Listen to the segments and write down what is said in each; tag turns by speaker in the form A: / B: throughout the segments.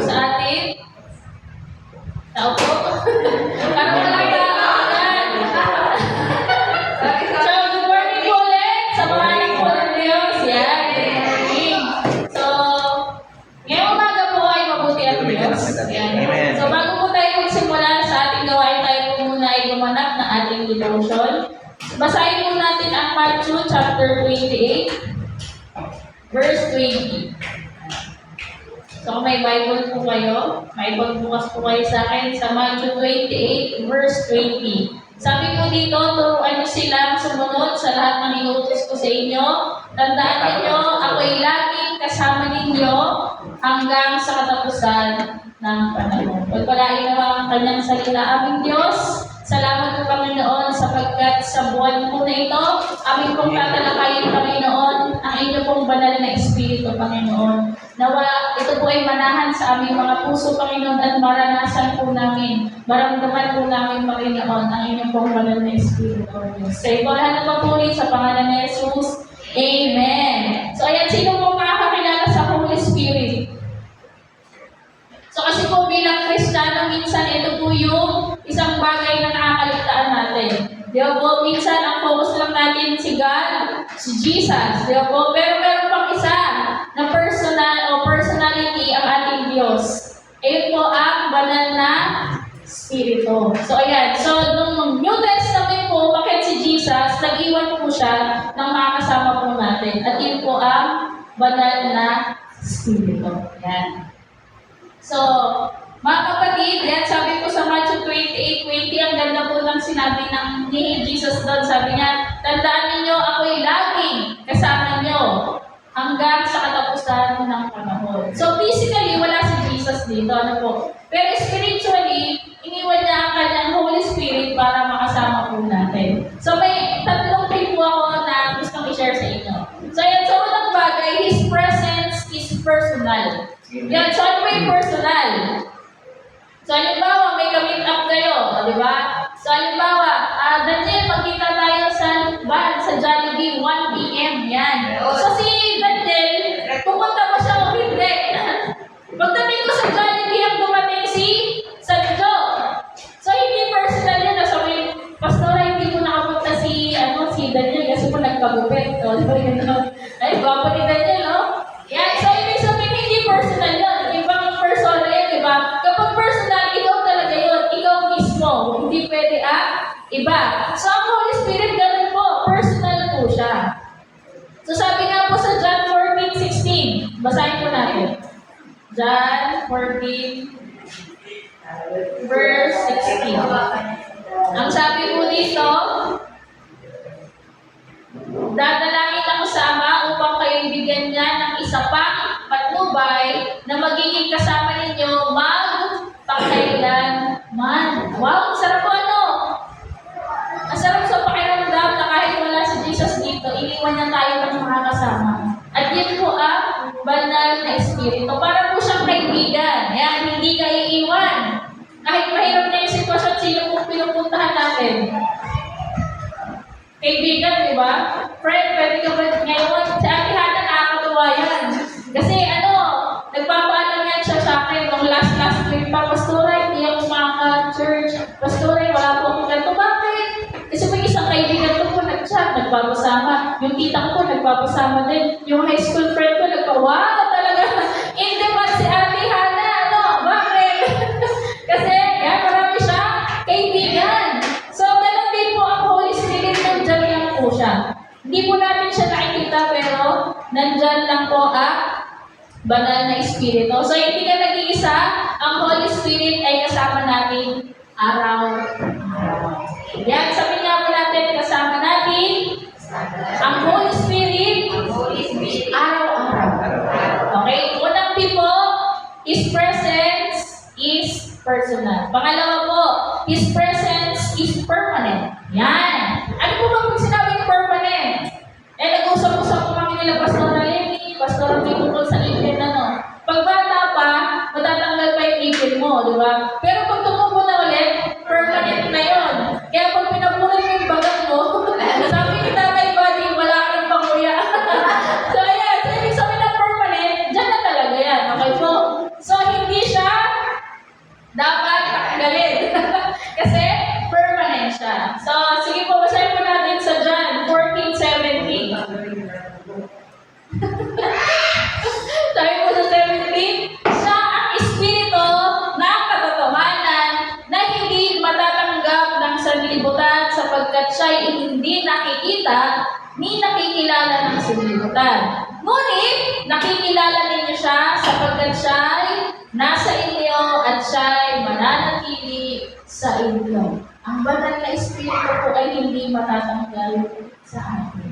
A: sa atin? Tao po? Parang wala ka agad. So, good morning po ulit sa mga anak po ng Diyos. Yan, good morning. So, ngayong umaga po ay mabuti ang Diyos. Yan. So, bago po tayo magsimula sa ating gawain, tayo po muna ay gumanap na ating devotion. Basahin po natin ang Matthew chapter 28, verse 20. So, kung may Bible po kayo, may pagbukas po kayo sa akin sa Matthew 28, verse 20. Sabi po dito, turuan niyo silang sumunod sa lahat ng inutos ko sa inyo. Tandaan ninyo, ako'y laging kasama ninyo hanggang sa katapusan ng panahon. Pagpalain naman ang kanyang salita, aming Diyos. Salamat po, Panginoon, sapagkat sa buwan po na ito, aming pong tatalakayin, Panginoon, ang inyo pong banal na Espiritu, Panginoon. Nawa, ito po ay manahan sa aming mga puso, Panginoon, at maranasan po namin, maramdaman po namin, Panginoon, ang inyong pong banal na Espiritu. Sa ibolahan na papuri sa pangalan ni Jesus. Amen. So, ayan, sino po makakakilala sa Holy Spirit? So, kasi po bilang Kristiyano, minsan ito po yung isang bagay na nakakaligtaan natin. Di ba po, minsan ang focus lang natin si God, si Jesus. Di ba po? Pero meron pang isa na personal o personality ang ating Diyos. Ayun po ang banal na Espiritu. So, ayan. So, nung New Testament po, bakit si Jesus, nag-iwan po siya ng mga kasama po natin. At yun po ang banal na Espiritu. Ayan. So, mga kapatid, yan, sabi ko sa Matthew 28:20, ang ganda po ng sinabi ng ni Jesus doon. Sabi niya, tandaan ninyo, ako'y laging kasama nyo hanggang sa katapusan ng panahon. So, physically, wala si Jesus dito. Ano po? Pero spiritually, iniwan niya ang kanyang Holy Spirit para makasama po natin. So, may tatlong tip po ako na gustong i-share sa inyo. So, yan, sa unang bagay, His presence is personal. Yan, so ano may personal? So, halimbawa, may ka-meet up kayo, di ba? So, halimbawa, Daniel, magkita tayo sa van, sa Jollibee, 1 p.m. Yan. So, si Daniel, pupunta ba siya o hindi? Pagdating ko sa Jollibee, ang dumating si Sanjo. So, hindi personal yun. So, may pastora, hindi ko nakapunta si Daniel kasi po nagpagupit. So, ay, gwapo ni Daniel, no? Yan. So, ibig sabihin, hindi personal yun. Ibang persona yun, di ba? Kapag personal, ikaw talaga yun. Ikaw mismo. Hindi pwede iba. So, ang Holy Spirit, ganun po. Personal po siya. So, sabi nga po sa John 14:16. Basahin po natin. John 14, verse 16. Ang sabi po dito, dadalangin ako sa Ama upang kayo bigyan niya ng isa pang patnubay na magiging kasama ninyo magpakailanman. Wow, ang sarap po ano? Ang sarap sa pakiramdam na kahit wala si Jesus dito, iniwan niya tayo ng mga kasama. At yun po ang banal na Espiritu. Para po siyang kaibigan. Yan, hindi ka iiwan. Kahit mahirap na yung sitwasyon, sino po pinupuntahan natin? Kaibigan, di ba? Friend, pwede ka ba ngayon? Si Ate Hana, nakakatuwa yan. Kasi nagpapaalam yan siya sa akin. Nung last week pa, Pastora, hindi ako makaka-church. Pastora, wala po akong ganito. Bakit? Kasi may isang kaibigan ko po nag-chat, nagpapasama. Yung tita ko po nagpapasama din. Yung high school friend ko, nagpawa talaga. In demand si Ate Hana. Bakit? Kasi, yan, marami siya kaibigan. So, ganun din po ang Holy Spirit, nandyan lang po siya. Hindi po natin siya nakikita, pero nandyan lang po ang banal na Espiritu. So, hindi ka nag-iisa, ang Holy Spirit ay kasama natin araw-araw. Yan, sabi nga po natin, kasama natin ang Holy Spirit araw-araw. Okay? Unang po, His presence is personal. Pangalawa po, His presence is permanent. Yan. Ano po ba pag sinabing permanent? Nag-usap-usap po kami nila Pastor Lenny, Pastor Lenny tungkol sa ipin Pag bata pa, matatanggal pa yung ipin mo, di ba? Pero pag tumubo na ulit, permanent na yun. Kaya pag pinapunan mo yung bagat mo, sabi ni Tatay Buddy, wala ka ng panguya. So, ayan. So, ibig sabihin na permanent, dyan na talaga yan. Okay po? So, hindi siya dapat tanggalin. Kasi permanent siya. So, sige po, basahin po natin sa John 14:17. Sabi po sa 17, siya ang espiritu ng katotohanan na hindi matatanggap ng sanlibutan sapagkat siya'y hindi nakikita ni nakikilala ng sanlibutan. Ngunit, nakikilala ninyo siya sapagkat siya'y nasa inyo at siya'y mananatili sa inyo. Ang banal na espiritu po ay hindi matatanggal sa atin.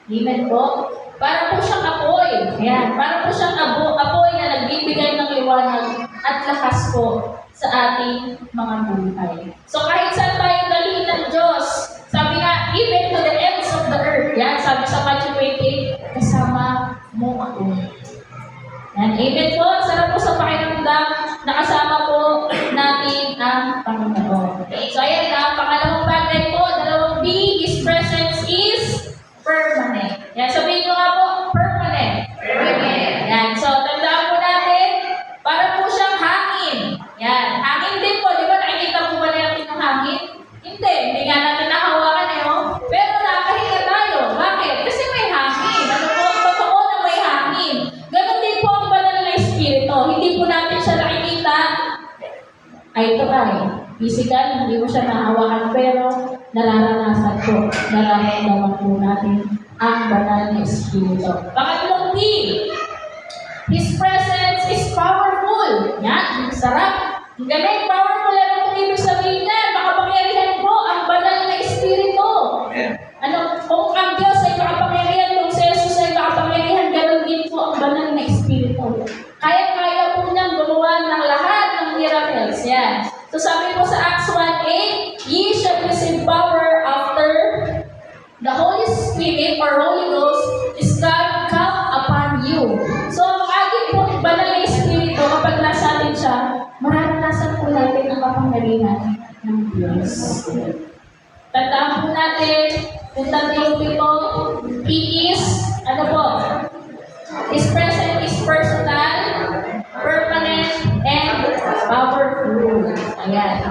A: Amen po. Para po siyang apoy. Ayan. Para po siyang apoy na nagbibigay ng liwanag at lakas po sa ating mga buhay. So kahit saan tayo dalhin ng Diyos, sabi nga, even to the ends of the earth. Yan, sabi sa Matthew 28, kasama mo ako. Yan. Amen po. Sarap po sa pakiramdam na kasama po natin ang Panginoon. So ayan na, pangalawang bagay po, dalawang B, His presence is permanent. Yan, sabihin nyo nga po, permanent. Permanent. Yan, so tandaan po natin, para po siyang hangin. Yan, hangin din po, di ba nakikita po ba natin ng hangin? Hindi nga natin nahawakan pero nakahinga tayo. Bakit? Kasi may hangin. Ano po, totoo na may hangin. Ganon din po ang banal na espiritu. Hindi po natin siya nakikita. Ay, ito ay physical, hindi mo siya nahawakan, pero nararanasan po, nararamdaman po natin ang banal na espiritu. Pangatlong P, His presence is powerful. Yan, sarap. Ang galing, powerful. Ano kung ibig sabihin na, makapangyarihan po ang banal na espiritu. Ano, kung ang Diyos ay makapangyarihan, kung si Jesus ay makapangyarihan, ganoon din po ang banal na espiritu. Kaya-kaya po niyang gumawa ng lahat ng miracles. Yan. So sabi po sa Acts 1:8, ye shall receive power after the Holy Spirit or Holy Ghost is God come upon you. So ang ating po banal na espiritu, kapag nasa atin siya, mararanasan po natin ang kapangyarihan ng Diyos. Tandaan po natin, kung tatlong pito, He is, ano po? His presence is personal, permanent, and powerful. Ayan.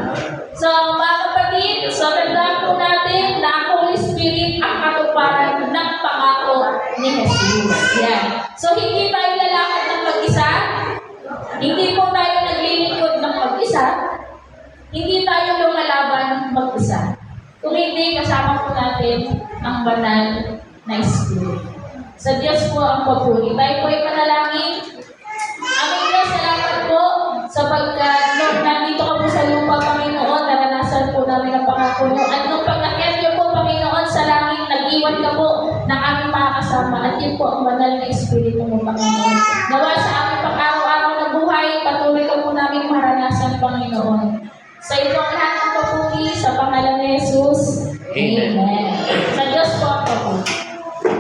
A: So, mga kapatid, so tandaan po natin na ang Holy Spirit ang katuparan ng pangako ni Jesus. Ayan. So, hindi tayo lalakad ng mag-isa. Hindi po tayo naglilingkod ng mag-isa. Hindi tayo lumalaban mag-isa. Kung hindi, kasama po natin ang banal na Espiritu. Sa Diyos po ang papuri. Tayo po ay manalangin. Aming Diyos, salamat po sapagkat nung nandito ka po sa lupa, Panginoon, naranasan po namin ang pangako niyo. At nung pagkakit niyo po, Panginoon, sa langit, nag-iwan ka po ng aming mga kasama. At yun po ang banal na Espiritu mo, Panginoon. Nawa sa aming pang-araw-araw na buhay, patuloy ka po namin maranasan, Panginoon. Sa iyo ang lahat ng papuri, sa pangalan ni Jesus. Amen.